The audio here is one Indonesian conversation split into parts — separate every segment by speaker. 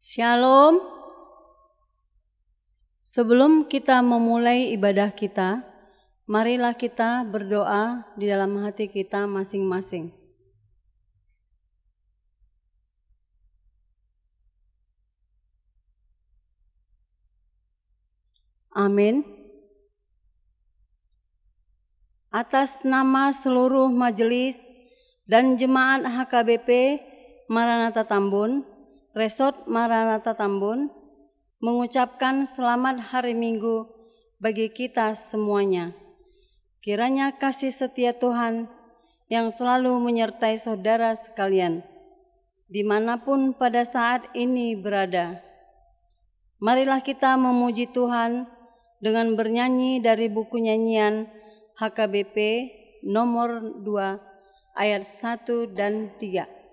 Speaker 1: Shalom. Sebelum kita memulai ibadah kita, marilah kita berdoa di dalam hati kita masing-masing. Amin. Atas nama seluruh majelis dan jemaat HKBP Maranatha Tambun, Resort Maranatha Tambun, mengucapkan selamat hari Minggu bagi kita semuanya. Kiranya kasih setia Tuhan yang selalu menyertai saudara sekalian, dimanapun pada saat ini berada. Marilah kita memuji Tuhan dengan bernyanyi dari buku nyanyian HKBP nomor 2 ayat 1 dan 3.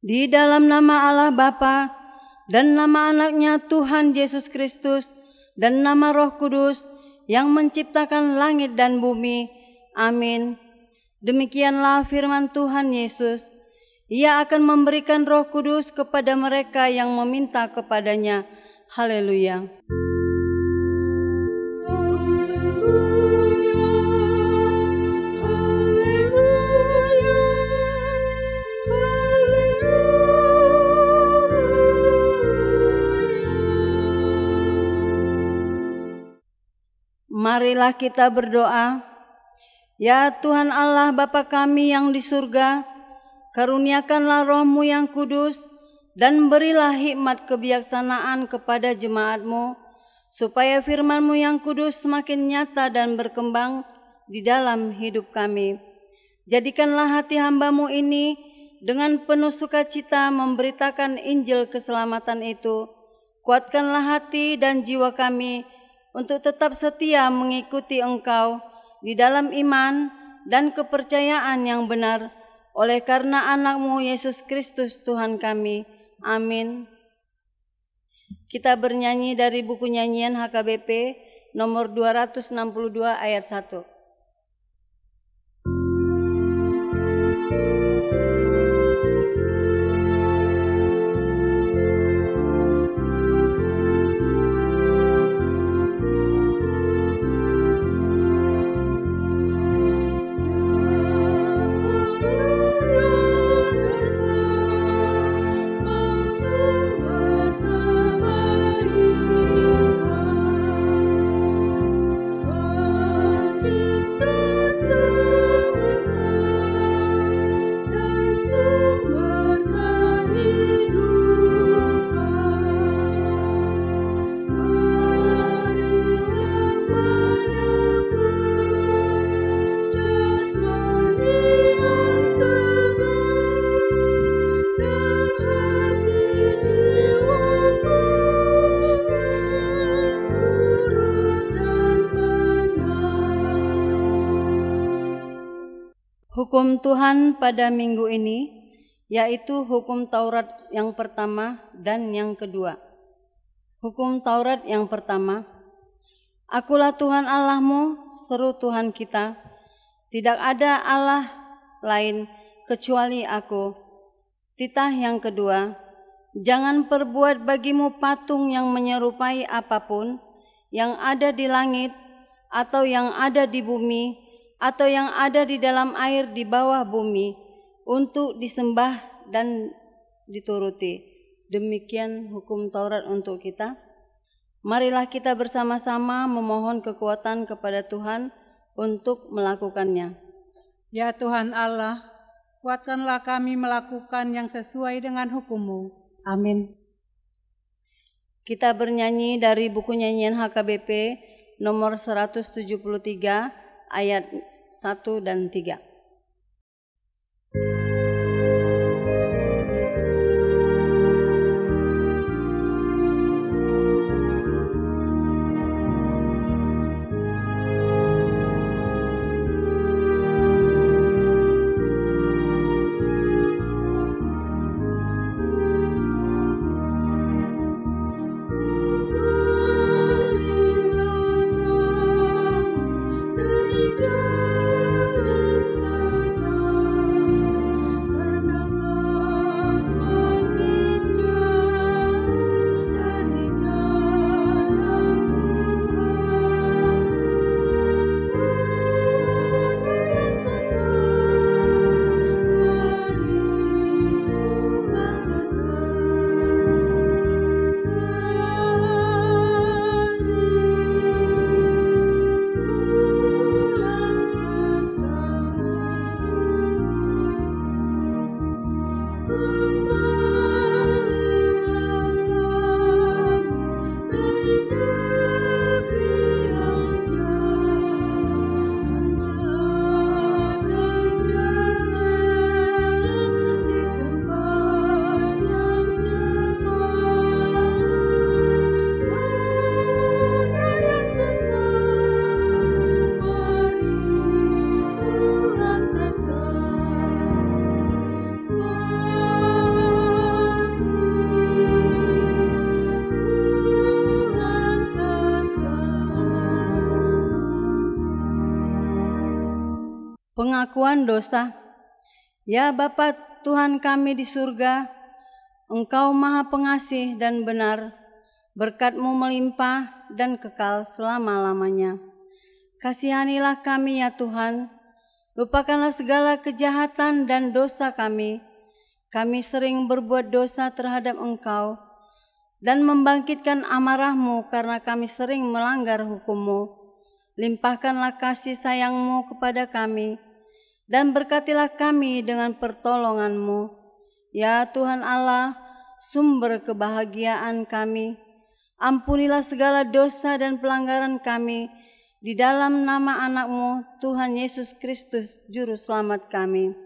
Speaker 1: Di dalam nama Allah Bapa dan nama anaknya Tuhan Yesus Kristus dan nama Roh Kudus yang menciptakan langit dan bumi. Amin. Demikianlah firman Tuhan Yesus. Ia akan memberikan Roh Kudus kepada mereka yang meminta kepadanya. Haleluya. Marilah kita berdoa. Ya Tuhan Allah Bapa kami yang di surga, karuniakanlah Roh-Mu yang kudus dan berilah hikmat kebijaksanaan kepada jemaat-Mu, supaya firman-Mu yang kudus semakin nyata dan berkembang di dalam hidup kami. Jadikanlah hati hamba-Mu ini dengan penuh sukacita memberitakan Injil keselamatan itu. Kuatkanlah hati dan jiwa kami untuk tetap setia mengikuti Engkau di dalam iman dan kepercayaan yang benar, oleh karena anak-Mu Yesus Kristus Tuhan kami. Amin. Kita bernyanyi dari buku nyanyian HKBP nomor 262 ayat 1.
Speaker 2: Thank you.
Speaker 1: Hukum Tuhan pada minggu ini, yaitu hukum Taurat yang pertama dan yang kedua. Hukum Taurat yang pertama, Akulah Tuhan Allahmu, seru Tuhan kita, tidak ada Allah lain kecuali Aku. Titah yang kedua, jangan perbuat bagimu patung yang menyerupai apapun yang ada di langit atau yang ada di bumi atau yang ada di dalam air di bawah bumi untuk disembah dan dituruti. Demikian hukum Taurat untuk kita. Marilah kita bersama-sama memohon kekuatan kepada Tuhan untuk melakukannya.
Speaker 2: Ya Tuhan Allah, kuatkanlah kami melakukan yang sesuai dengan hukum-Mu. Amin.
Speaker 1: Kita bernyanyi dari buku nyanyian HKBP nomor 173 ayat 1 dan 3. Pengakuan dosa. Ya Bapa Tuhan kami di surga, Engkau Maha Pengasih dan benar, berkat-Mu melimpah dan kekal selama-lamanya. Kasihanilah kami ya Tuhan, lupakanlah segala kejahatan dan dosa kami. Kami sering berbuat dosa terhadap Engkau dan membangkitkan amarah-Mu karena kami sering melanggar hukum-Mu. Limpahkanlah kasih sayang-Mu kepada kami, dan berkatilah kami dengan pertolongan-Mu. Ya Tuhan Allah, sumber kebahagiaan kami, ampunilah segala dosa dan pelanggaran kami, di dalam nama anak-Mu, Tuhan Yesus Kristus, Juru Selamat kami.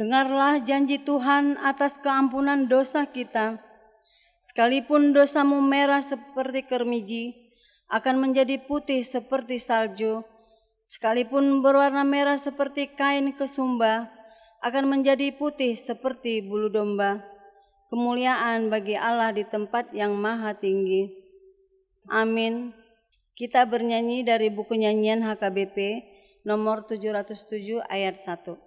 Speaker 1: Dengarlah janji Tuhan atas keampunan dosa kita, Sekalipun dosamu merah seperti kermiji, akan menjadi putih seperti salju. Sekalipun berwarna merah seperti kain kesumba, akan menjadi putih seperti bulu domba. Kemuliaan bagi Allah di tempat yang maha tinggi. Amin. Kita bernyanyi dari buku nyanyian HKBP nomor 707 ayat 1.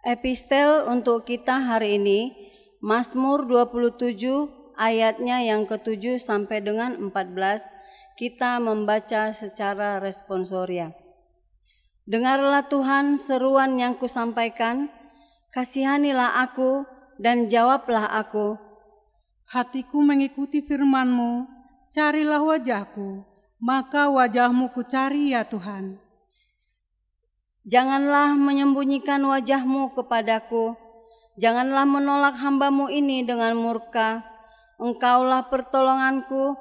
Speaker 1: Epistel untuk kita hari ini, Mazmur 27 ayatnya yang ke-7 sampai dengan 14, kita membaca secara responsoria. Dengarlah Tuhan seruan yang kusampaikan, kasihanilah aku dan jawablah aku.
Speaker 2: Hatiku mengikuti firman-Mu, carilah wajah-Ku, maka wajah-Mu ku cari ya Tuhan.
Speaker 1: Janganlah menyembunyikan wajah-Mu kepadaku, janganlah menolak hamba-Mu ini dengan murka. Engkaulah pertolonganku,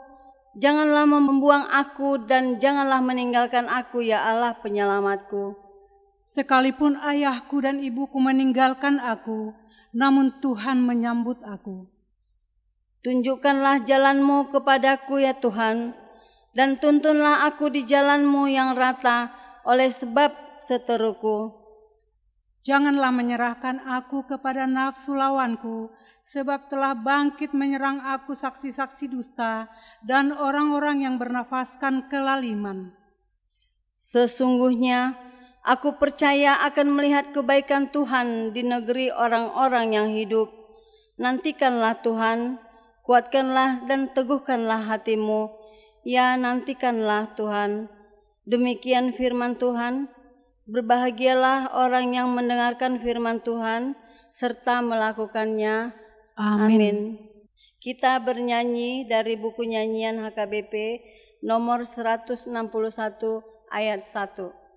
Speaker 1: janganlah membuang aku dan janganlah meninggalkan aku ya Allah penyelamatku.
Speaker 2: Sekalipun ayahku dan ibuku meninggalkan aku, namun Tuhan menyambut aku.
Speaker 1: Tunjukkanlah jalan-Mu kepadaku ya Tuhan, dan tuntunlah aku di jalan-Mu yang rata oleh sebab seteruku.
Speaker 2: Janganlah menyerahkan aku kepada nafsu lawanku, sebab telah bangkit menyerang aku saksi-saksi dusta dan orang-orang yang bernafaskan kelaliman.
Speaker 1: Sesungguhnya aku percaya akan melihat kebaikan Tuhan di negeri orang-orang yang hidup. Nantikanlah Tuhan, kuatkanlah dan teguhkanlah hatimu. Ya, nantikanlah Tuhan. Demikian firman Tuhan. Berbahagialah orang yang mendengarkan firman Tuhan serta melakukannya. Amin. Kita bernyanyi dari buku nyanyian HKBP nomor 161 ayat 1.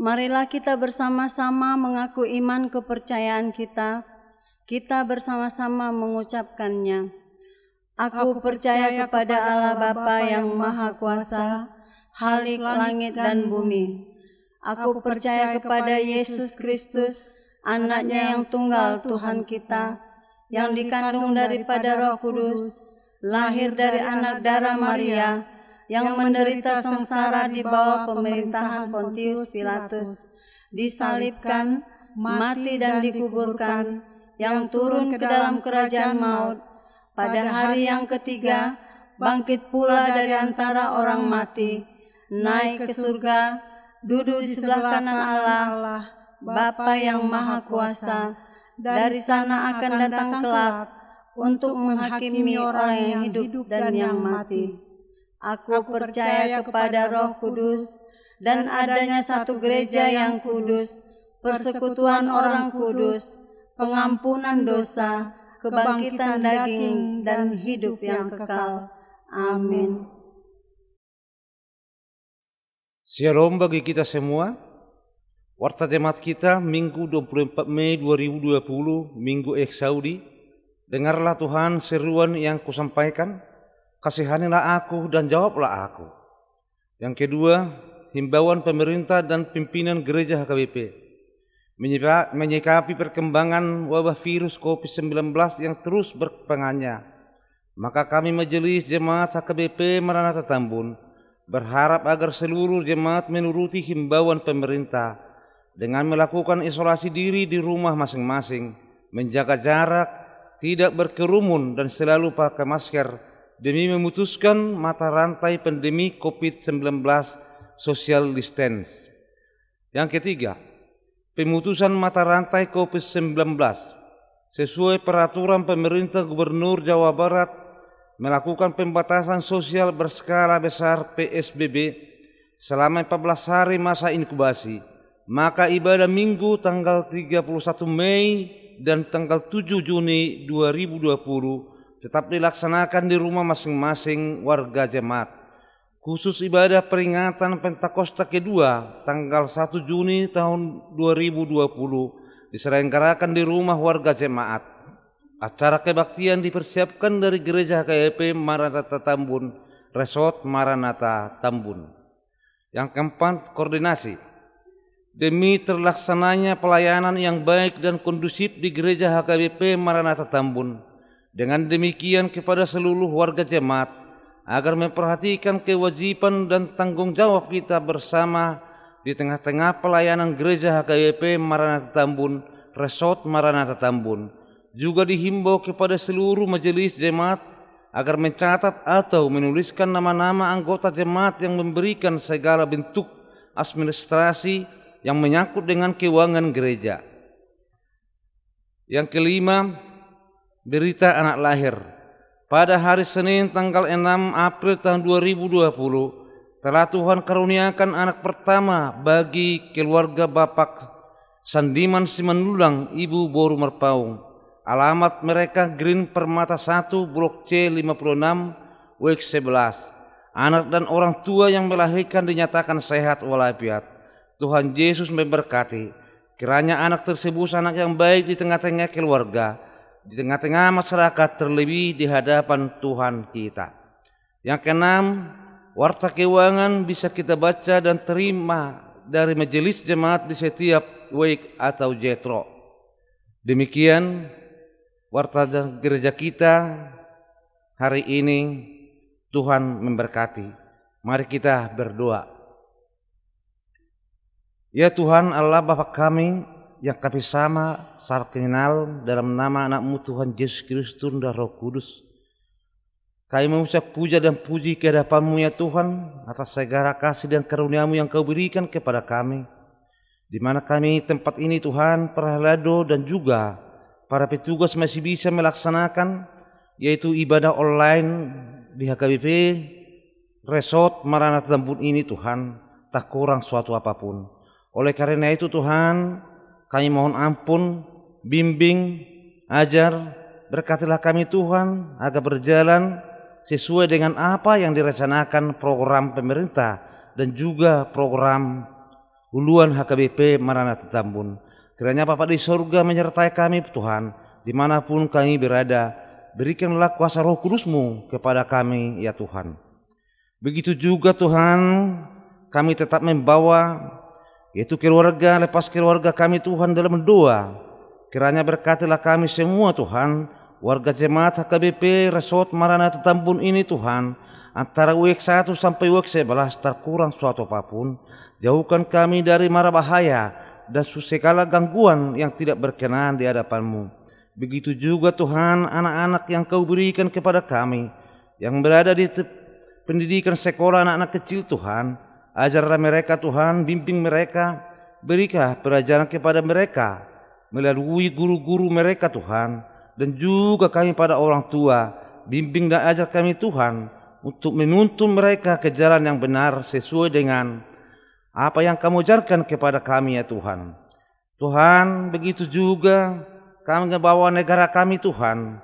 Speaker 1: Marilah kita bersama-sama mengaku iman kepercayaan kita. Kita bersama-sama mengucapkannya. Aku percaya kepada Allah Bapa yang Maha Kuasa, Khalik langit dan bumi. Aku percaya kepada Yesus Kristus, Anak-Nya yang tunggal Tuhan kita, yang dikandung daripada Roh Kudus, lahir dari anak darah Maria, yang menderita sengsara di bawah pemerintahan Pontius Pilatus, disalibkan, mati dan dikuburkan, yang turun ke dalam kerajaan maut, pada hari yang ketiga, bangkit pula dari antara orang mati, naik ke surga, duduk di sebelah kanan Allah, Bapa yang Maha Kuasa. Dari sana akan datang kelak untuk menghakimi orang yang hidup dan yang mati. Aku percaya kepada Roh Kudus dan adanya satu gereja yang kudus, persekutuan orang kudus, pengampunan dosa, kebangkitan daging, dan hidup yang kekal. Amin.
Speaker 3: Shalom bagi kita semua. Warta jemaat kita Minggu 24 Mei 2020, Minggu Eksaudi. Dengarlah Tuhan seruan yang kusampaikan, kasihanilah aku dan jawablah aku. Yang kedua, himbauan pemerintah dan pimpinan gereja HKBP menyikapi perkembangan wabah virus COVID-19 yang terus berkembangnya. Maka kami Majelis Jemaat HKBP Maranatha Tambun berharap agar seluruh jemaat menuruti himbauan pemerintah dengan melakukan isolasi diri di rumah masing-masing, menjaga jarak, tidak berkerumun dan selalu pakai masker demi memutuskan mata rantai pandemi COVID-19 social distance. Yang ketiga, pemutusan mata rantai COVID-19 sesuai peraturan pemerintah Gubernur Jawa Barat melakukan pembatasan sosial berskala besar PSBB selama 14 hari masa inkubasi. Maka ibadah Minggu tanggal 31 Mei dan tanggal 7 Juni 2020 tetap dilaksanakan di rumah masing-masing warga jemaat. Khusus ibadah peringatan Pentakosta kedua tanggal 1 Juni tahun 2020 diselenggarakan di rumah warga jemaat. Acara kebaktian dipersiapkan dari Gereja HKBP Maranatha Tambun, Resort Maranatha Tambun. Yang keempat, koordinasi. Demi terlaksananya pelayanan yang baik dan kondusif di Gereja HKBP Maranatha Tambun. Dengan demikian kepada seluruh warga jemaat agar memperhatikan kewajiban dan tanggung jawab kita bersama di tengah-tengah pelayanan Gereja HKBP Maranatha Tambun, Resort Maranatha Tambun. Juga dihimbau kepada seluruh majelis jemaat agar mencatat atau menuliskan nama-nama anggota jemaat yang memberikan segala bentuk administrasi yang menyangkut dengan keuangan gereja. Yang kelima, berita anak lahir. Pada hari Senin tanggal 6 April tahun 2020, telah Tuhan karuniakan anak pertama bagi keluarga Bapak Sandiman Simanlulang, Ibu Boru Merpaung. Alamat mereka Green Permata 1, Blok C 56, WEK 11. Anak dan orang tua yang melahirkan dinyatakan sehat walafiat. Tuhan Yesus memberkati. Kiranya anak tersebut anak yang baik di tengah-tengah keluarga, di tengah-tengah masyarakat, terlebih di hadapan Tuhan kita. Yang keenam, warta keuangan bisa kita baca dan terima dari majelis jemaat di setiap WEK atau JETRO. Demikian warta gereja kita hari ini. Tuhan memberkati. Mari kita berdoa. Ya Tuhan Allah Bapa kami yang kami sama saat kenal dalam nama anak-Mu Tuhan Yesus Kristus dan Roh Kudus. Kami mengucap puja dan puji ke hadapan-Mu ya Tuhan atas segala kasih dan karunia-Mu yang Kau berikan kepada kami. Di mana kami tempat ini Tuhan, para helado dan juga para petugas masih bisa melaksanakan yaitu ibadah online di HKBP Resort Maranatha Tambun ini Tuhan, tak kurang suatu apapun. Oleh karena itu Tuhan, kami mohon ampun, bimbing, ajar, berkatilah kami Tuhan agar berjalan sesuai dengan apa yang direncanakan program pemerintah dan juga program huluan HKBP Maranatha Tambun. Kiranya Bapa di surga menyertai kami Tuhan, dimanapun kami berada. Berikanlah kuasa Roh Kudus-Mu kepada kami ya Tuhan. Begitu juga Tuhan, kami tetap membawa yaitu keluarga lepas keluarga kami Tuhan dalam doa. Kiranya berkatilah kami semua Tuhan, warga jemaat HKBP Resort Maranatha Tambun ini Tuhan, antara WEK 1 sampai WEK 11 tak kurang suatu apapun. Jauhkan kami dari mara bahaya dan segala gangguan yang tidak berkenan di hadapan-Mu. Begitu juga Tuhan anak-anak yang Kau berikan kepada kami yang berada di pendidikan sekolah anak-anak kecil Tuhan. Ajarlah mereka Tuhan, bimbing mereka, berilah pelajaran kepada mereka melalui guru-guru mereka Tuhan, dan juga kami pada orang tua. Bimbing dan ajar kami Tuhan untuk menuntun mereka ke jalan yang benar sesuai dengan apa yang kamu ajarkan kepada kami ya Tuhan. Tuhan, begitu juga kami membawa negara kami Tuhan,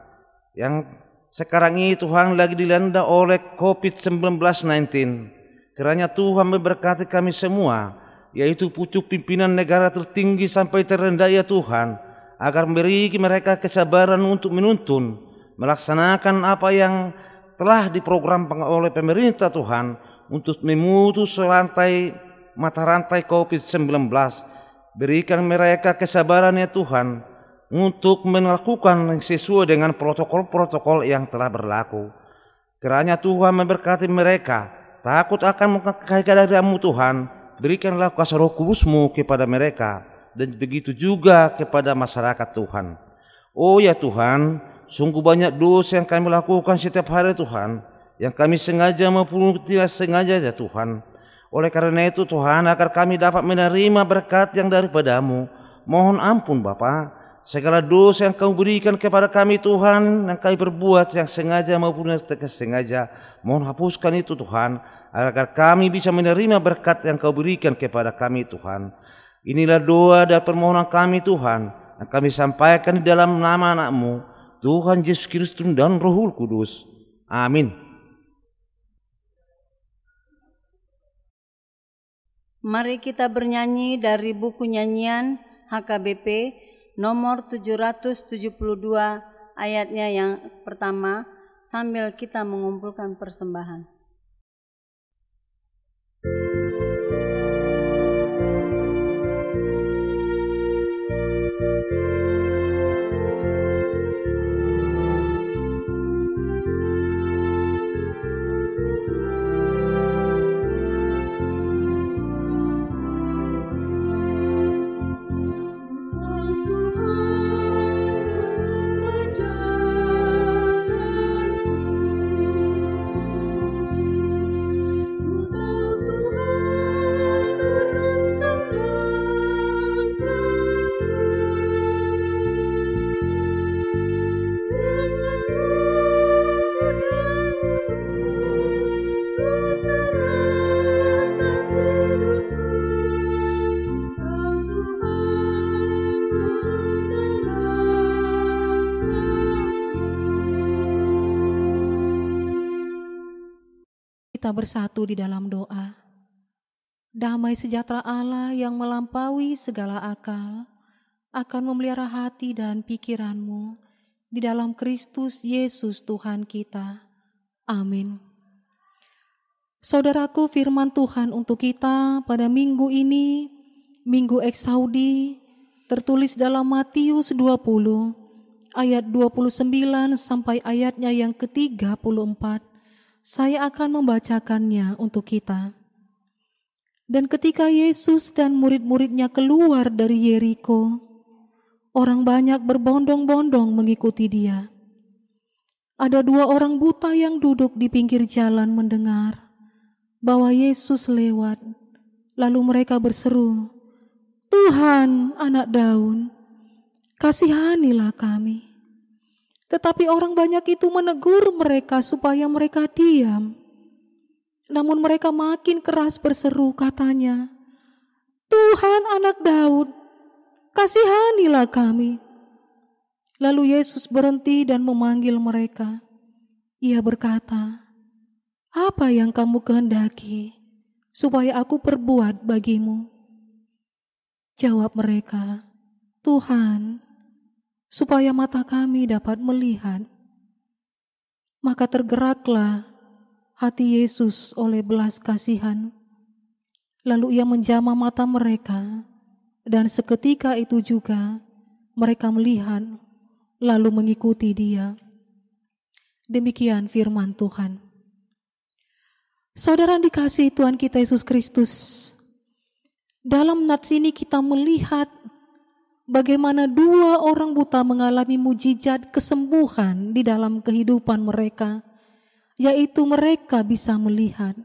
Speaker 3: yang sekarang ini Tuhan lagi dilanda oleh COVID-19. Kiranya Tuhan memberkati kami semua, yaitu pucuk pimpinan negara tertinggi sampai terendah ya Tuhan, agar memberi mereka kesabaran untuk menuntun, melaksanakan apa yang telah diprogram oleh pemerintah Tuhan untuk memutus mata rantai COVID-19. Berikan mereka kesabaran ya Tuhan untuk melakukan sesuai dengan protokol-protokol yang telah berlaku. Kiranya Tuhan memberkati mereka, takut akan kehadiran-Mu Tuhan. Berikanlah kuasa Roh Kudus-Mu kepada mereka, dan begitu juga kepada masyarakat Tuhan. Oh ya Tuhan, sungguh banyak dosa yang kami lakukan setiap hari Tuhan, yang kami sengaja maupun tidak sengaja ya Tuhan. Oleh karena itu Tuhan, agar kami dapat menerima berkat yang daripada-Mu, mohon ampun Bapa, segala dosa yang Kau berikan kepada kami Tuhan, yang kami berbuat yang sengaja maupun tidak sengaja, mohon hapuskan itu Tuhan, agar kami bisa menerima berkat yang Kau berikan kepada kami Tuhan. Inilah doa dan permohonan kami Tuhan, yang kami sampaikan di dalam nama anak-Mu, Tuhan Yesus Kristus dan Roh Kudus. Amin.
Speaker 1: Mari kita bernyanyi dari buku nyanyian HKBP nomor 772 ayatnya yang pertama, sambil kita mengumpulkan persembahan.
Speaker 4: Kita bersatu di dalam doa. Damai sejahtera Allah yang melampaui segala akal akan memelihara hati dan pikiranmu di dalam Kristus Yesus Tuhan kita. Amin. Saudaraku, firman Tuhan untuk kita pada minggu ini, Minggu Eksaudi, tertulis dalam Matius 20 ayat 29 sampai ayatnya yang ke-34. Saya akan membacakannya untuk kita. Dan ketika Yesus dan murid-muridnya keluar dari Yeriko, orang banyak berbondong-bondong mengikuti dia. Ada 2 orang buta yang duduk di pinggir jalan mendengar bahwa Yesus lewat. Lalu mereka berseru, "Tuhan, Anak Daud, kasihanilah kami." Tetapi orang banyak itu menegur mereka supaya mereka diam. Namun mereka makin keras berseru, katanya, "Tuhan, Anak Daud, kasihanilah kami." Lalu Yesus berhenti dan memanggil mereka. Ia berkata, "Apa yang kamu kehendaki supaya aku perbuat bagimu?" Jawab mereka, "Tuhan, supaya mata kami dapat melihat." Maka tergeraklah hati Yesus oleh belas kasihan. Lalu ia menjamah mata mereka, dan seketika itu juga mereka melihat, lalu mengikuti dia. Demikian firman Tuhan. Saudara dikasihi Tuhan kita Yesus Kristus, dalam nats ini kita melihat bagaimana 2 orang buta mengalami mujizat kesembuhan di dalam kehidupan mereka, yaitu mereka bisa melihat.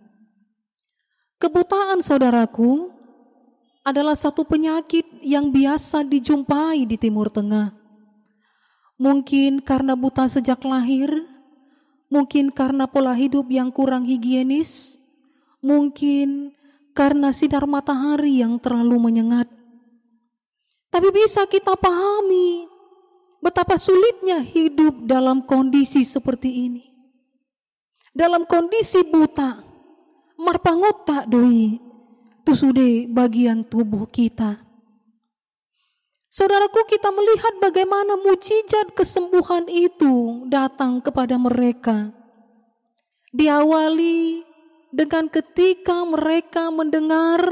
Speaker 4: Kebutaan, saudaraku, adalah satu penyakit yang biasa dijumpai di Timur Tengah. Mungkin karena buta sejak lahir, mungkin karena pola hidup yang kurang higienis, mungkin karena sinar matahari yang terlalu menyengat. Tapi bisa kita pahami betapa sulitnya hidup dalam kondisi seperti ini. Dalam kondisi buta, marpangot tak doi, tusude bagian tubuh kita. Saudaraku, kita melihat bagaimana mukjizat kesembuhan itu datang kepada mereka. Diawali dengan ketika mereka mendengar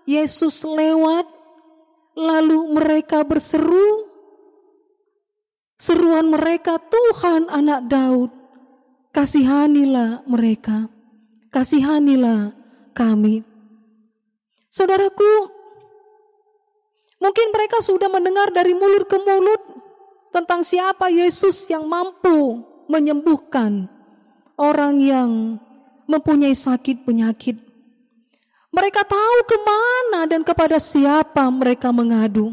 Speaker 4: Yesus lewat, lalu mereka berseru, seruan mereka, Tuhan Anak Daud, kasihanilah mereka, kasihanilah kami. Saudaraku, mungkin mereka sudah mendengar dari mulut ke mulut tentang siapa Yesus yang mampu menyembuhkan orang yang mempunyai sakit penyakit. Mereka tahu kemana dan kepada siapa mereka mengadu.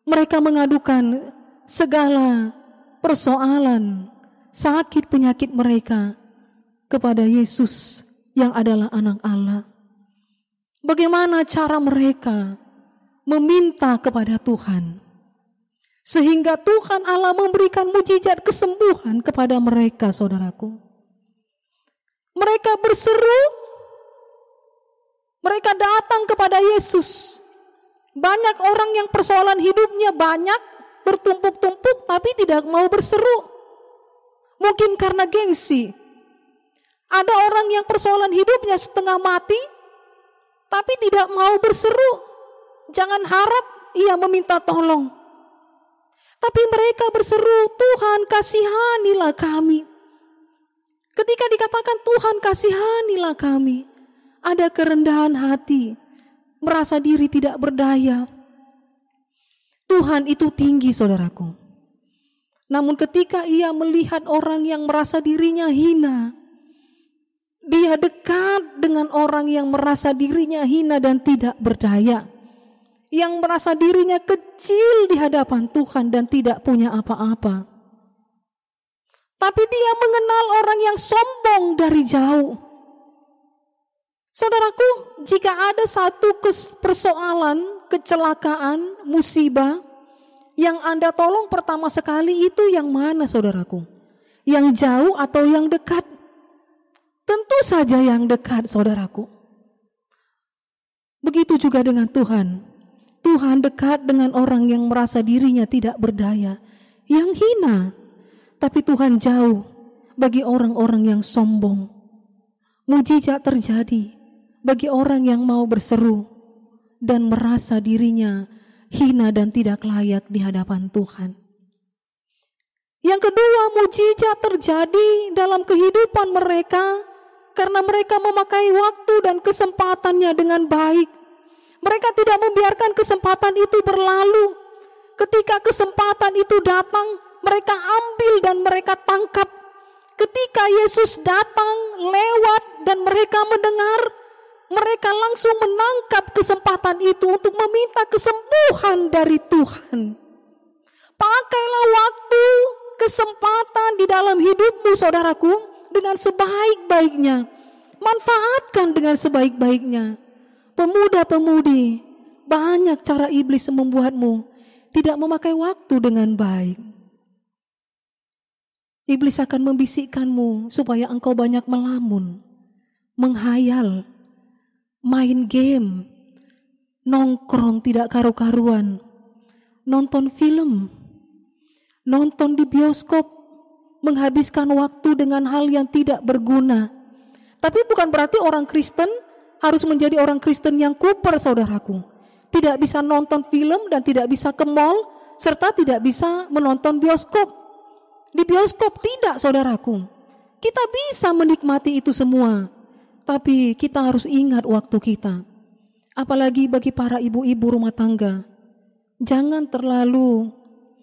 Speaker 4: Mereka mengadukan segala persoalan sakit penyakit mereka kepada Yesus yang adalah Anak Allah. Bagaimana cara mereka meminta kepada Tuhan, sehingga Tuhan Allah memberikan mukjizat kesembuhan kepada mereka, saudaraku. Mereka berseru, mereka datang kepada Yesus. Banyak orang yang persoalan hidupnya banyak, bertumpuk-tumpuk, tapi tidak mau berseru. Mungkin karena gengsi. Ada orang yang persoalan hidupnya setengah mati, tapi tidak mau berseru. Jangan harap ia meminta tolong. Tapi mereka berseru, Tuhan kasihanilah kami. Ketika dikatakan Tuhan kasihanilah kami, ada kerendahan hati, merasa diri tidak berdaya. Tuhan itu tinggi, saudaraku. Namun ketika ia melihat orang yang merasa dirinya hina, dia dekat dengan orang yang merasa dirinya hina dan tidak berdaya, yang merasa dirinya kecil di hadapan Tuhan dan tidak punya apa-apa. Tapi dia mengenal orang yang sombong dari jauh. Saudaraku, jika ada satu persoalan, kecelakaan, musibah, yang Anda tolong pertama sekali itu yang mana, saudaraku? Yang jauh atau yang dekat? Tentu saja yang dekat, saudaraku. Begitu juga dengan Tuhan. Tuhan dekat dengan orang yang merasa dirinya tidak berdaya, yang hina. Tapi Tuhan jauh bagi orang-orang yang sombong. Mukjizat terjadi bagi orang yang mau berseru dan merasa dirinya hina dan tidak layak di hadapan Tuhan. Yang kedua, mukjizat terjadi dalam kehidupan mereka karena mereka memakai waktu dan kesempatannya dengan baik. Mereka tidak membiarkan kesempatan itu berlalu. Ketika kesempatan itu datang, mereka ambil dan mereka tangkap. Ketika Yesus datang, lewat dan mereka mendengar, mereka langsung menangkap kesempatan itu untuk meminta kesembuhan dari Tuhan. Pakailah waktu, kesempatan di dalam hidupmu, saudaraku, dengan sebaik-baiknya. Manfaatkan dengan sebaik-baiknya. Pemuda-pemudi, banyak cara iblis membuatmu tidak memakai waktu dengan baik. Iblis akan membisikkanmu supaya engkau banyak melamun, menghayal, main game, nongkrong tidak karu-karuan, nonton film, nonton di bioskop, menghabiskan waktu dengan hal yang tidak berguna. Tapi bukan berarti orang Kristen harus menjadi orang Kristen yang kuper, saudaraku. Tidak bisa nonton film dan tidak bisa ke mall, serta tidak bisa menonton bioskop. Di bioskop tidak, saudaraku. Kita bisa menikmati itu semua, tapi kita harus ingat waktu kita. Apalagi bagi para ibu-ibu rumah tangga, jangan terlalu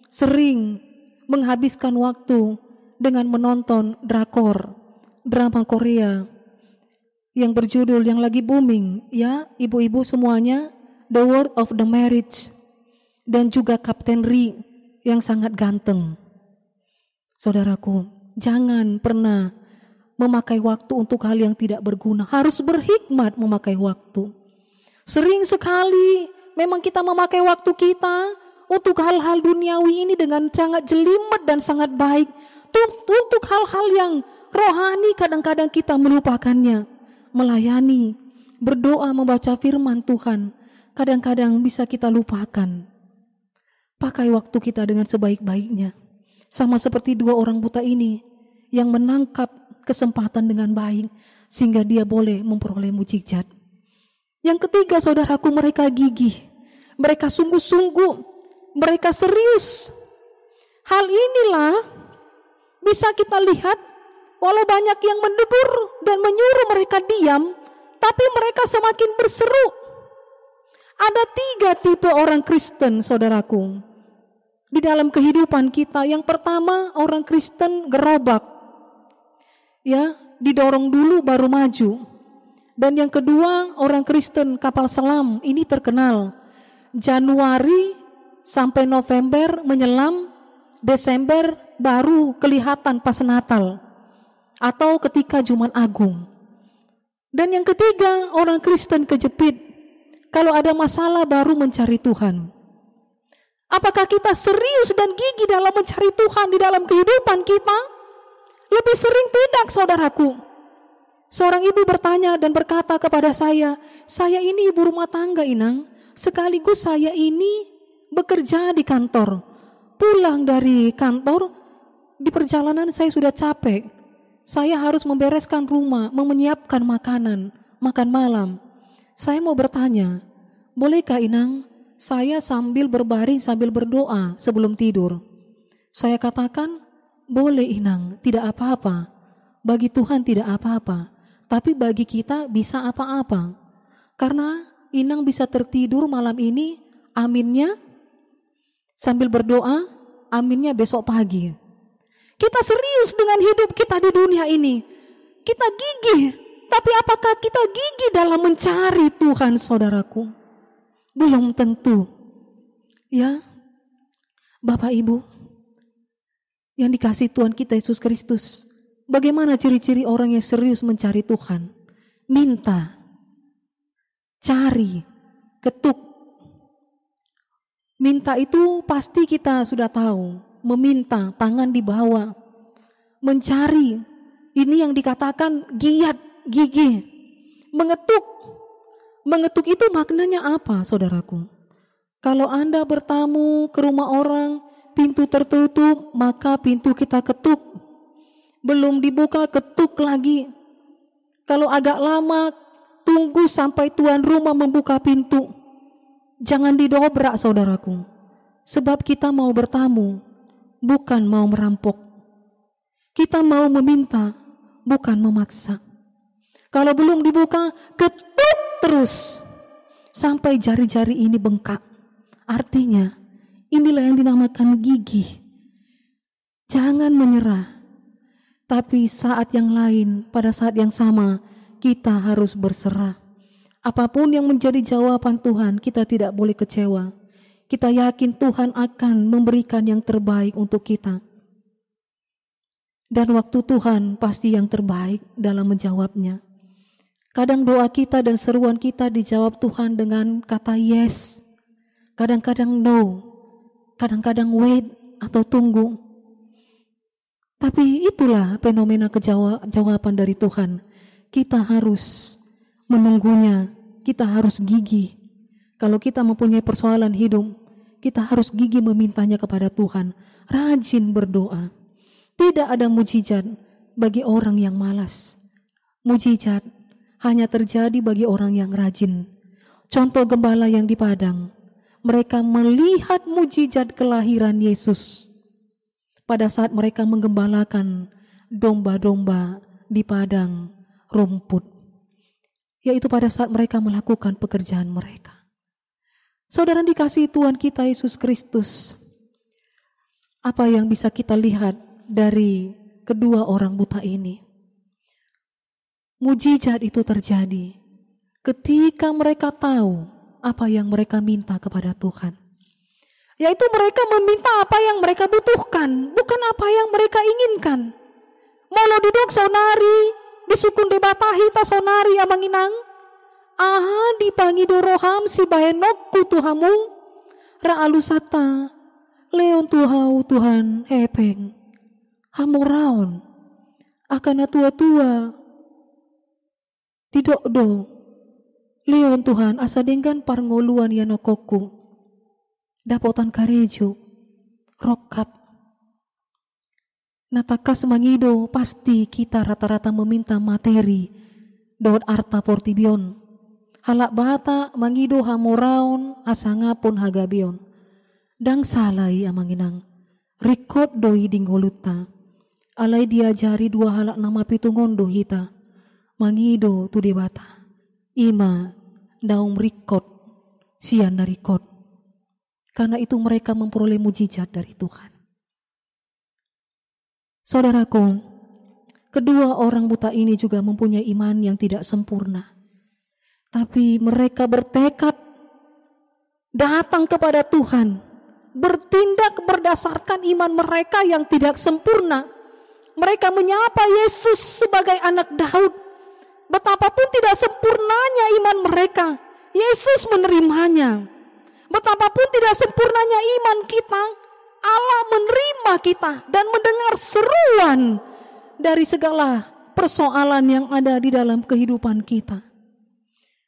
Speaker 4: sering menghabiskan waktu dengan menonton drakor, drama Korea yang berjudul yang lagi booming, ya ibu-ibu semuanya, The World of the Marriage, dan juga Kapten Ri yang sangat ganteng. Saudaraku, jangan pernah memakai waktu untuk hal yang tidak berguna. Harus berhikmat memakai waktu. Sering sekali memang kita memakai waktu kita untuk hal-hal duniawi ini dengan sangat jelimet dan sangat baik. Untuk hal-hal yang rohani kadang-kadang kita melupakannya. Melayani, berdoa, membaca firman Tuhan, kadang-kadang bisa kita lupakan. Pakai waktu kita dengan sebaik-baiknya. Sama seperti dua orang buta ini yang menangkap kesempatan dengan baik sehingga dia boleh memperoleh mukjizat. Yang ketiga, saudaraku, mereka gigih. Mereka sungguh-sungguh, mereka serius. Hal inilah bisa kita lihat walau banyak yang menegur dan menyuruh mereka diam, tapi mereka semakin berseru. Ada 3 tipe orang Kristen, saudaraku, di dalam kehidupan kita. Yang pertama, orang Kristen gerobak, ya, didorong dulu baru maju. Dan yang kedua, orang Kristen kapal selam. Ini terkenal. Januari sampai November menyelam, Desember baru kelihatan pas Natal atau ketika Jumat Agung. Dan yang ketiga, orang Kristen kejepit. Kalau ada masalah baru mencari Tuhan. Apakah kita serius dan gigih dalam mencari Tuhan di dalam kehidupan kita? Lebih sering tidak, saudaraku. Seorang ibu bertanya dan berkata kepada saya ini ibu rumah tangga, Inang. Sekaligus saya ini bekerja di kantor. Pulang dari kantor, di perjalanan saya sudah capek. Saya harus membereskan rumah, menyiapkan makanan, makan malam. Saya mau bertanya, bolehkah Inang saya sambil berbaring sambil berdoa sebelum tidur? Saya katakan, boleh Inang, tidak apa-apa. Bagi Tuhan tidak apa-apa. Tapi bagi kita bisa apa-apa. Karena Inang bisa tertidur malam ini, aminnya sambil berdoa, aminnya besok pagi. Kita serius dengan hidup kita di dunia ini. Kita gigih. Tapi apakah kita gigih dalam mencari Tuhan, saudaraku? Belum tentu. Ya, Bapak Ibu, yang dikasihi Tuhan kita Yesus Kristus, bagaimana ciri-ciri orang yang serius mencari Tuhan? Minta, cari, ketuk. Minta itu pasti kita sudah tahu. Meminta, tangan di bawah. Mencari, ini yang dikatakan giat, gigih. Mengetuk. Mengetuk itu maknanya apa, saudaraku? Kalau Anda bertamu ke rumah orang, pintu tertutup, maka pintu kita ketuk. Belum dibuka, ketuk lagi. Kalau agak lama, tunggu sampai tuan rumah membuka pintu. Jangan didobrak, saudaraku. Sebab kita mau bertamu, bukan mau merampok. Kita mau meminta, bukan memaksa. Kalau belum dibuka, ketuk terus. Sampai jari-jari ini bengkak. Artinya, inilah yang dinamakan gigih. Jangan menyerah. Tapi saat yang lain, pada saat yang sama, kita harus berserah. Apapun yang menjadi jawaban Tuhan, kita tidak boleh kecewa. Kita yakin Tuhan akan memberikan yang terbaik untuk kita. Dan waktu Tuhan pasti yang terbaik dalam menjawabnya. Kadang doa kita dan seruan kita dijawab Tuhan dengan kata yes. Kadang-kadang no. Kadang-kadang wait atau tunggu. Tapi itulah fenomena jawaban dari Tuhan. Kita harus menunggunya. Kita harus gigih. Kalau kita mempunyai persoalan hidup, kita harus gigih memintanya kepada Tuhan. Rajin berdoa. Tidak ada mujizat bagi orang yang malas. Mujizat hanya terjadi bagi orang yang rajin. Contoh gembala yang di padang. Mereka melihat mujizat kelahiran Yesus. Pada saat mereka menggembalakan domba-domba di padang rumput. Yaitu pada saat mereka melakukan pekerjaan mereka. Saudara dikasihi Tuhan kita Yesus Kristus. Apa yang bisa kita lihat dari kedua orang buta ini? Mujizat itu terjadi ketika mereka tahu apa yang mereka minta kepada Tuhan. Yaitu mereka meminta apa yang mereka butuhkan, bukan apa yang mereka inginkan. Molo duduk sonari, disukun debatahi ta sonari amanginang. Aha dipangi doroham si bahenok ku tuhamu. Ra'alusata leon tuhau Tuhan epeng. Hamuraon akana tua-tua tidak do leon Tuhan asa denggan parngoluan yanokoku dapotan karejo rokap natakas mangido pasti kita rata-rata meminta materi dot arta portibion halak bata mangido hamoraon asa ngapon hagabion dang salai amanginang rikot doi dinggoluta alai diajari dua halak nama pitungondo hita mangido tu debata ima daum rikot sian dari rikot karena itu mereka memperoleh mujizat dari Tuhan. Saudaraku, kedua orang buta ini juga mempunyai iman yang tidak sempurna, tapi mereka bertekad datang kepada Tuhan, bertindak berdasarkan iman mereka yang tidak sempurna. Mereka menyapa Yesus sebagai anak Daud. Betapapun tidak sempurnanya iman mereka, Yesus menerimanya. Betapapun tidak sempurnanya iman kita, Allah menerima kita dan mendengar seruan dari segala persoalan yang ada di dalam kehidupan kita.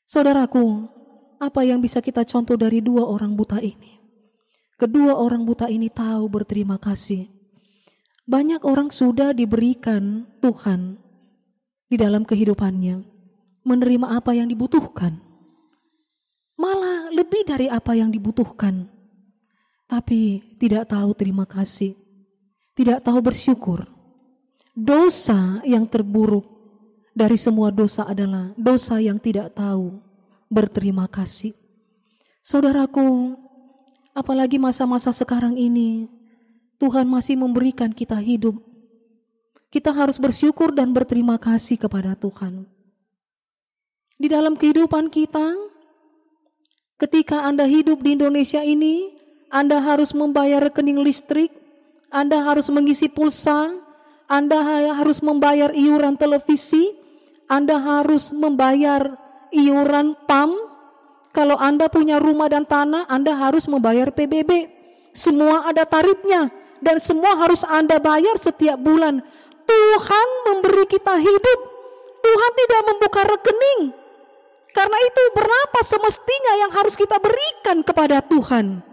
Speaker 4: Saudaraku, apa yang bisa kita contoh dari dua orang buta ini? Kedua orang buta ini tahu berterima kasih. Banyak orang sudah diberikan Tuhan di dalam kehidupannya, menerima apa yang dibutuhkan, malah lebih dari apa yang dibutuhkan, tapi tidak tahu terima kasih, tidak tahu bersyukur. Dosa yang terburuk dari semua dosa adalah dosa yang tidak tahu berterima kasih. Saudaraku, apalagi masa-masa sekarang ini, Tuhan masih memberikan kita hidup. Kita harus bersyukur dan berterima kasih kepada Tuhan. Di dalam kehidupan kita, ketika Anda hidup di Indonesia ini, Anda harus membayar rekening listrik, Anda harus mengisi pulsa, Anda harus membayar iuran televisi, Anda harus membayar iuran PAM. Kalau Anda punya rumah dan tanah, Anda harus membayar PBB. Semua ada tarifnya dan semua harus Anda bayar setiap bulan. Tuhan memberi kita hidup. Tuhan tidak membuka rekening. Karena itu berapa semestinya yang harus kita berikan kepada Tuhan.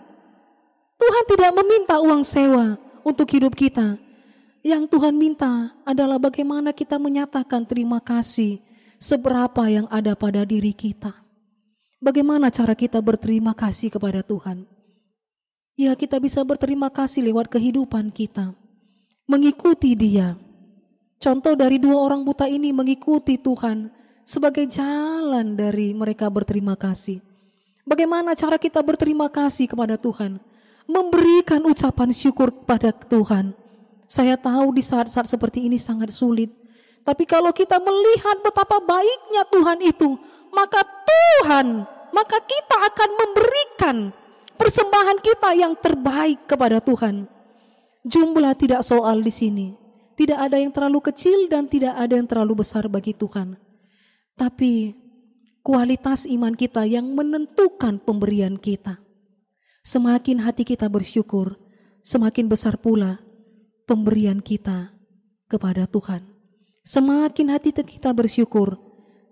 Speaker 4: Tuhan tidak meminta uang sewa untuk hidup kita. Yang Tuhan minta adalah bagaimana kita menyatakan terima kasih seberapa yang ada pada diri kita. Bagaimana cara kita berterima kasih kepada Tuhan? Ya, kita bisa berterima kasih lewat kehidupan kita, mengikuti Dia. Contoh dari dua orang buta ini mengikuti Tuhan sebagai jalan dari mereka berterima kasih. Bagaimana cara kita berterima kasih kepada Tuhan? Memberikan ucapan syukur kepada Tuhan. Saya tahu di saat-saat seperti ini sangat sulit. Tapi kalau kita melihat betapa baiknya Tuhan itu, maka kita akan memberikan persembahan kita yang terbaik kepada Tuhan. Jumlah tidak soal di sini. Tidak ada yang terlalu kecil dan tidak ada yang terlalu besar bagi Tuhan. Tapi kualitas iman kita yang menentukan pemberian kita. Semakin hati kita bersyukur, semakin besar pula pemberian kita kepada Tuhan. Semakin hati kita bersyukur,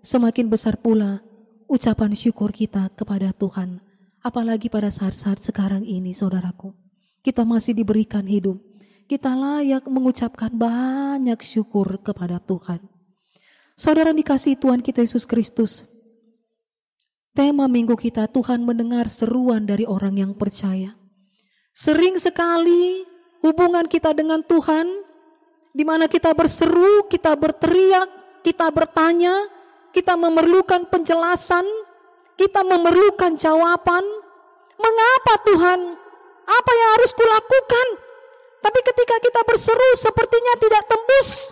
Speaker 4: semakin besar pula ucapan syukur kita kepada Tuhan. Apalagi pada saat-saat sekarang ini, saudaraku, kita masih diberikan hidup. Kita layak mengucapkan banyak syukur kepada Tuhan. Saudara dikasihi Tuhan kita Yesus Kristus, tema minggu kita, Tuhan mendengar seruan dari orang yang percaya. Sering sekali hubungan kita dengan Tuhan, di mana kita berseru, kita berteriak, kita bertanya, kita memerlukan penjelasan, kita memerlukan jawaban. Mengapa Tuhan? Apa yang harus kulakukan? Tapi ketika kita berseru sepertinya tidak tembus,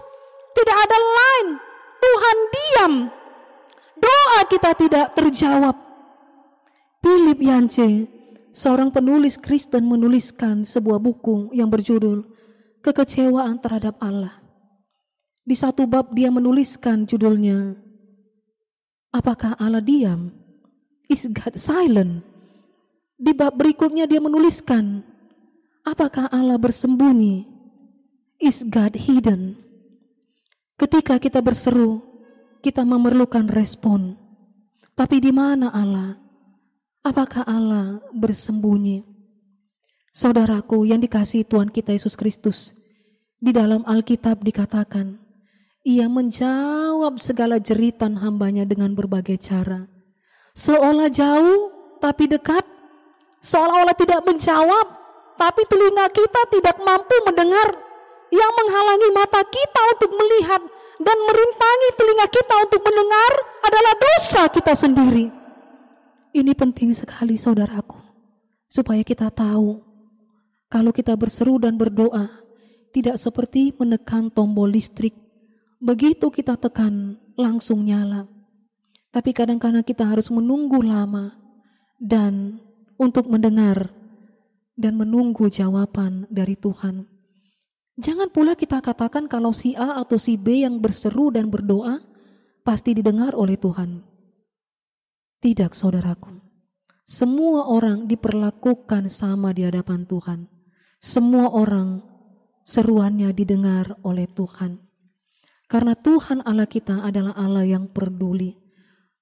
Speaker 4: tidak ada line, Tuhan diam, doa kita tidak terjawab. Philip Yance seorang penulis Kristen menuliskan sebuah buku yang berjudul Kekecewaan Terhadap Allah. Di satu bab dia menuliskan judulnya, Apakah Allah diam? Is God silent? Di bab berikutnya dia menuliskan, apakah Allah bersembunyi? Is God hidden? Ketika kita berseru, kita memerlukan respon. Tapi di mana Allah? Apakah Allah bersembunyi? Saudaraku yang dikasihi Tuhan kita Yesus Kristus, di dalam Alkitab dikatakan, Ia menjawab segala jeritan hambanya dengan berbagai cara. Seolah jauh tapi dekat, seolah-olah tidak menjawab, tapi telinga kita tidak mampu mendengar. Yang menghalangi mata kita untuk melihat dan merintangi telinga kita untuk mendengar adalah dosa kita sendiri. Ini penting sekali saudaraku, supaya kita tahu kalau kita berseru dan berdoa tidak seperti menekan tombol listrik. Begitu kita tekan langsung nyala. Tapi kadang-kadang kita harus menunggu lama dan untuk mendengar dan menunggu jawaban dari Tuhan. Jangan pula kita katakan kalau si A atau si B yang berseru dan berdoa pasti didengar oleh Tuhan. Tidak saudaraku. Semua orang diperlakukan sama di hadapan Tuhan. Semua orang seruannya didengar oleh Tuhan. Karena Tuhan Allah kita adalah Allah yang peduli.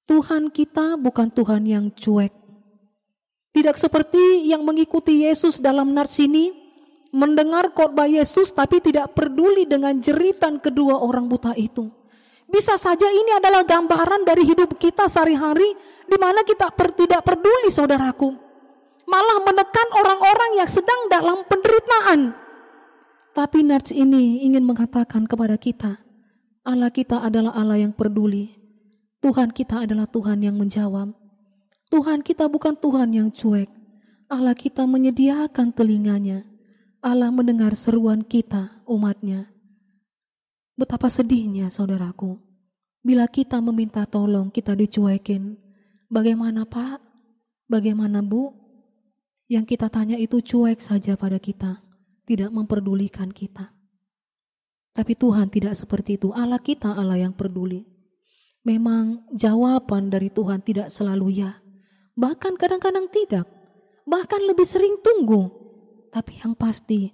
Speaker 4: Tuhan kita bukan Tuhan yang cuek. Tidak seperti yang mengikuti Yesus dalam nats ini, mendengar khotbah Yesus tapi tidak peduli dengan jeritan kedua orang buta itu. Bisa saja ini adalah gambaran dari hidup kita sehari-hari di mana kita tidak peduli saudaraku. Malah menekan orang-orang yang sedang dalam penderitaan. Tapi nats ini ingin mengatakan kepada kita, Allah kita adalah Allah yang peduli. Tuhan kita adalah Tuhan yang menjawab. Tuhan kita bukan Tuhan yang cuek. Allah kita menyediakan telinganya. Allah mendengar seruan kita, umatnya. Betapa sedihnya saudaraku, bila kita meminta tolong kita dicuekin. Bagaimana Pak? Bagaimana Bu? Yang kita tanya itu cuek saja pada kita, tidak memperdulikan kita. Tapi Tuhan tidak seperti itu. Allah kita Allah yang peduli. Memang jawaban dari Tuhan tidak selalu ya. Bahkan kadang-kadang tidak. Bahkan lebih sering tunggu. Tapi yang pasti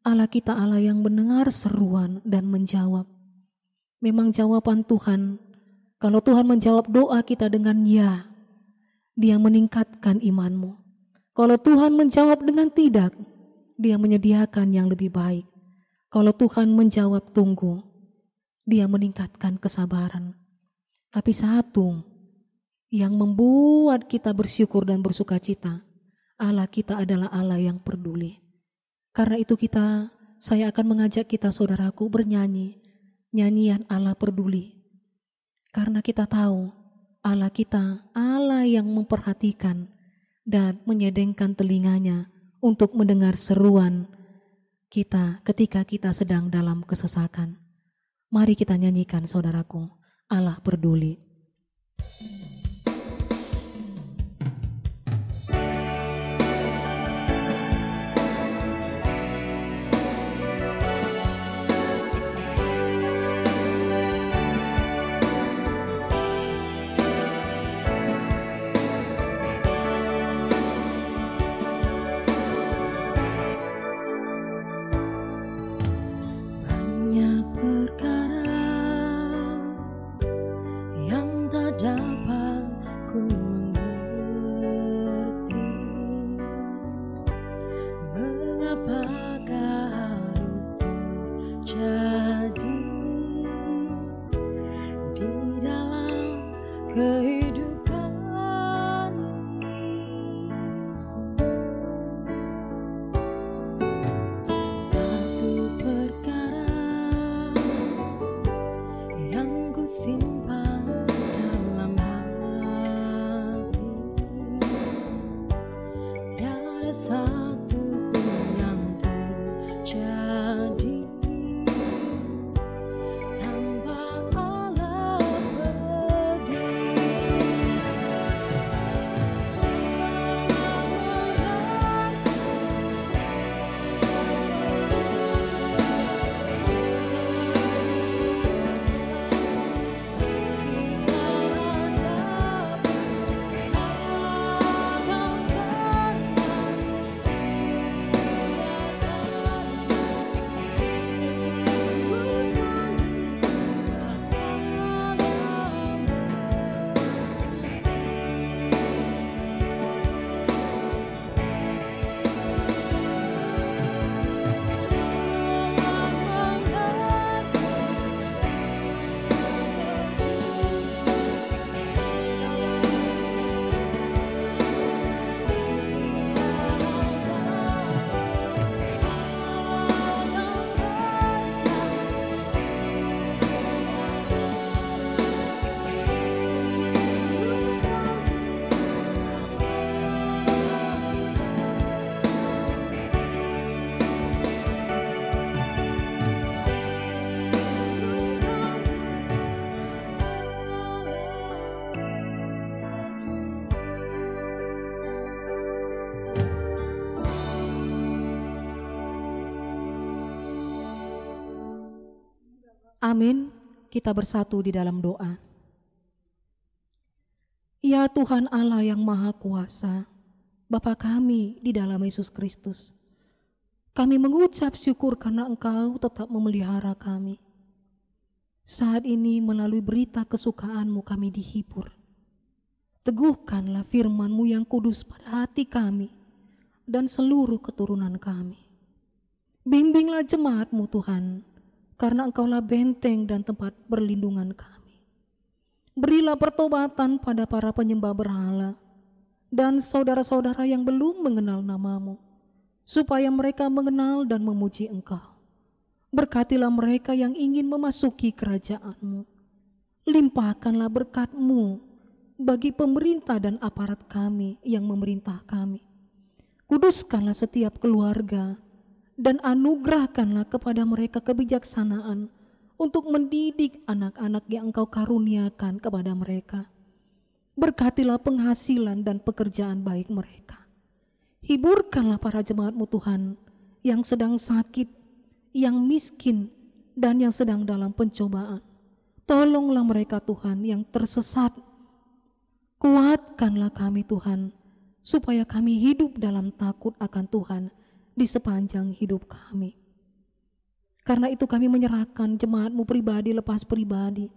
Speaker 4: Allah kita Allah yang mendengar seruan dan menjawab. Memang jawaban Tuhan, kalau Tuhan menjawab doa kita dengan ya, Dia meningkatkan imanmu. Kalau Tuhan menjawab dengan tidak, Dia menyediakan yang lebih baik. Kalau Tuhan menjawab tunggu, Dia meningkatkan kesabaran. Tapi satu yang membuat kita bersyukur dan bersukacita, Allah kita adalah Allah yang peduli. Karena itu saya akan mengajak kita saudaraku bernyanyi, nyanyian Allah peduli. Karena kita tahu Allah kita Allah yang memperhatikan dan menyedengkan telinganya untuk mendengar seruan kita ketika kita sedang dalam kesesakan. Mari kita nyanyikan saudaraku, Allah peduli. Amin. Kita bersatu di dalam doa. Ya Tuhan Allah yang Maha Kuasa, Bapa kami di dalam Yesus Kristus, kami mengucap syukur karena Engkau tetap memelihara kami. Saat ini melalui berita kesukaan-Mu kami dihibur. Teguhkanlah firman-Mu yang kudus pada hati kami dan seluruh keturunan kami. Bimbinglah jemaat-Mu Tuhan, karena Engkaulah benteng dan tempat perlindungan kami. Berilah pertobatan pada para penyembah berhala dan saudara-saudara yang belum mengenal nama-Mu, supaya mereka mengenal dan memuji Engkau. Berkatilah mereka yang ingin memasuki kerajaan-Mu. Limpahkanlah berkat-Mu bagi pemerintah dan aparat kami yang memerintah kami. Kuduskanlah setiap keluarga dan anugerahkanlah kepada mereka kebijaksanaan untuk mendidik anak-anak yang Engkau karuniakan kepada mereka. Berkatilah penghasilan dan pekerjaan baik mereka. Hiburkanlah para jemaat-Mu Tuhan yang sedang sakit, yang miskin, dan yang sedang dalam pencobaan. Tolonglah mereka Tuhan yang tersesat. Kuatkanlah kami Tuhan, supaya kami hidup dalam takut akan Tuhan di sepanjang hidup kami. Karena itu kami menyerahkan jemaat-Mu pribadi lepas pribadi.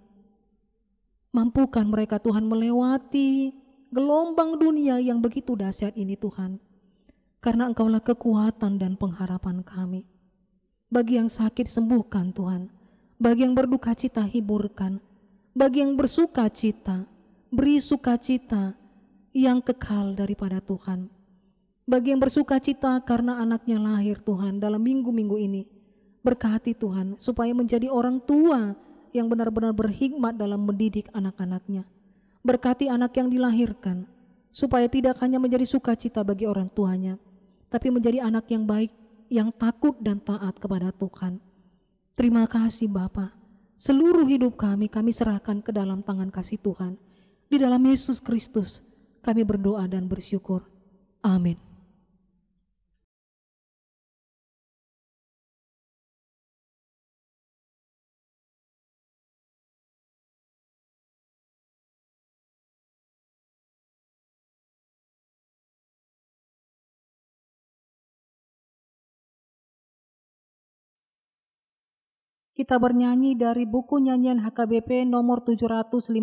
Speaker 4: Mampukan mereka Tuhan melewati gelombang dunia yang begitu dahsyat ini Tuhan. Karena Engkaulah kekuatan dan pengharapan kami. Bagi yang sakit sembuhkan Tuhan. Bagi yang berduka cita hiburkan. Bagi yang bersuka cita, beri sukacita yang kekal daripada Tuhan. Bagi yang bersuka cita karena anaknya lahir Tuhan dalam minggu-minggu ini, berkati Tuhan supaya menjadi orang tua yang benar-benar berhikmat dalam mendidik anak-anaknya. Berkati anak yang dilahirkan supaya tidak hanya menjadi sukacita bagi orang tuanya, tapi menjadi anak yang baik, yang takut dan taat kepada Tuhan. Terima kasih Bapa. Seluruh hidup kami serahkan ke dalam tangan kasih Tuhan. Di dalam Yesus Kristus kami berdoa dan bersyukur. Amin. Kita bernyanyi dari buku nyanyian HKBP nomor 758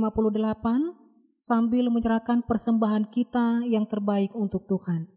Speaker 4: sambil menyerahkan persembahan kita yang terbaik untuk Tuhan.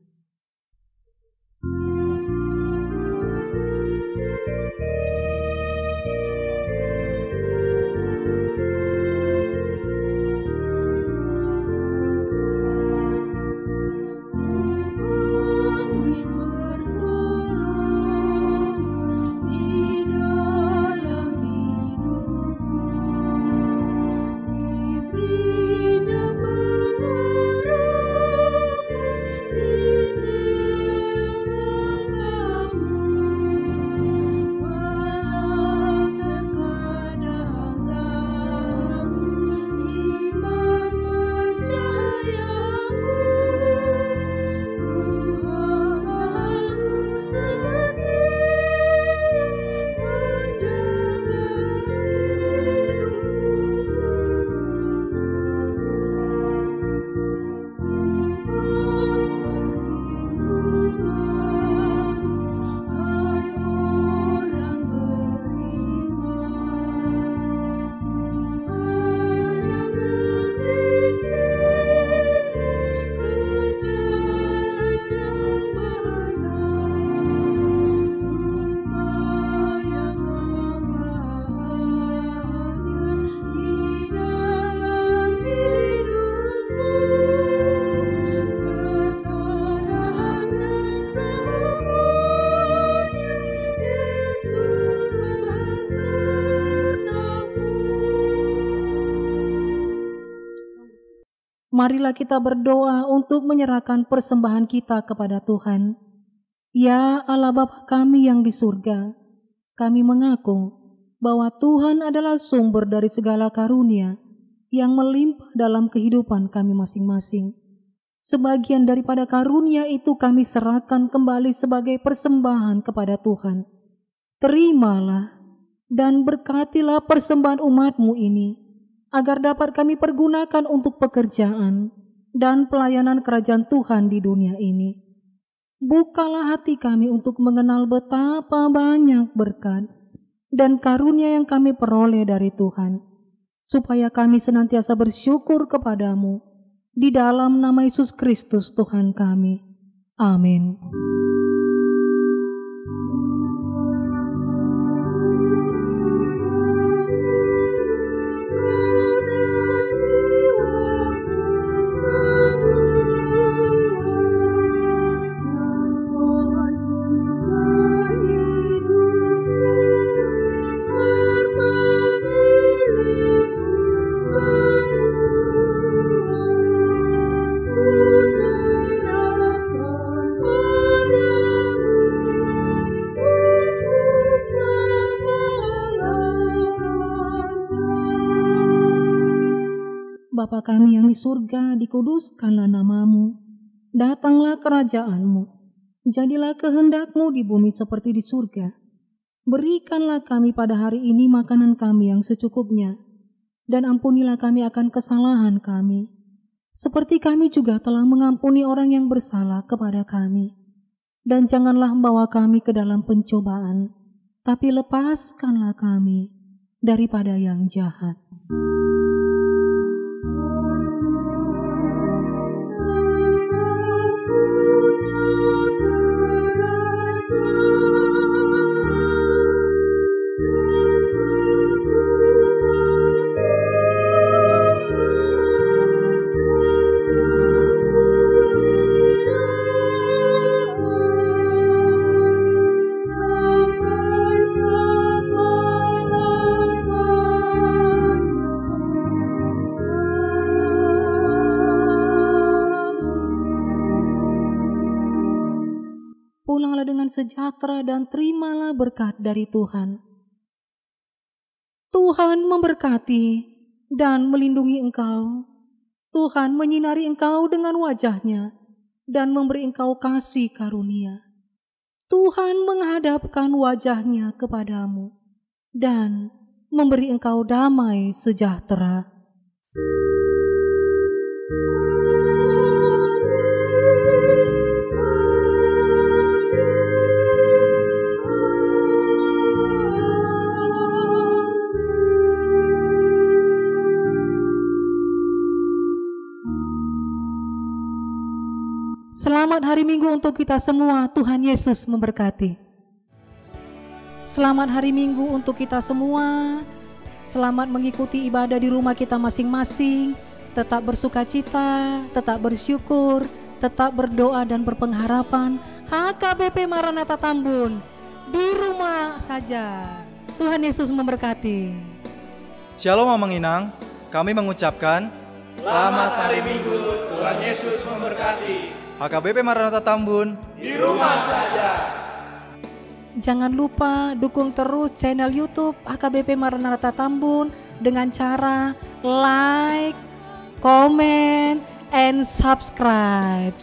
Speaker 4: Marilah kita berdoa untuk menyerahkan persembahan kita kepada Tuhan. Ya Allah Bapa kami yang di surga, kami mengaku bahwa Tuhan adalah sumber dari segala karunia yang melimpah dalam kehidupan kami masing-masing. Sebagian daripada karunia itu kami serahkan kembali sebagai persembahan kepada Tuhan. Terimalah dan berkatilah persembahan umat-Mu ini, agar dapat kami pergunakan untuk pekerjaan dan pelayanan kerajaan Tuhan di dunia ini. Bukalah hati kami untuk mengenal betapa banyak berkat dan karunia yang kami peroleh dari Tuhan, supaya kami senantiasa bersyukur kepadamu di dalam nama Yesus Kristus Tuhan kami. Amin. Bapa kami yang di surga, dikuduskanlah nama-Mu. Datanglah kerajaan-Mu. Jadilah kehendak-Mu di bumi seperti di surga. Berikanlah kami pada hari ini makanan kami yang secukupnya. Dan ampunilah kami akan kesalahan kami, seperti kami juga telah mengampuni orang yang bersalah kepada kami. Dan janganlah membawa kami ke dalam pencobaan, tapi lepaskanlah kami daripada yang jahat. Pulanglah dengan sejahtera dan terimalah berkat dari Tuhan. Tuhan memberkati dan melindungi engkau. Tuhan menyinari engkau dengan wajah-Nya dan memberi engkau kasih karunia. Tuhan menghadapkan wajah-Nya kepadamu dan memberi engkau damai sejahtera. Selamat hari Minggu untuk kita semua. Tuhan Yesus memberkati. Selamat hari Minggu untuk kita semua. Selamat mengikuti ibadah di rumah kita masing-masing. Tetap bersukacita, tetap bersyukur, tetap berdoa dan berpengharapan. HKBP Maranatha Tambun, di rumah saja. Tuhan Yesus memberkati.
Speaker 5: Shalom Mamang Inang, kami mengucapkan
Speaker 6: Selamat hari Minggu, Tuhan Yesus memberkati.
Speaker 5: HKBP Maranatha Tambun,
Speaker 6: Di rumah saja.
Speaker 4: Jangan lupa dukung terus channel YouTube HKBP Maranatha Tambun dengan cara like, comment, and subscribe.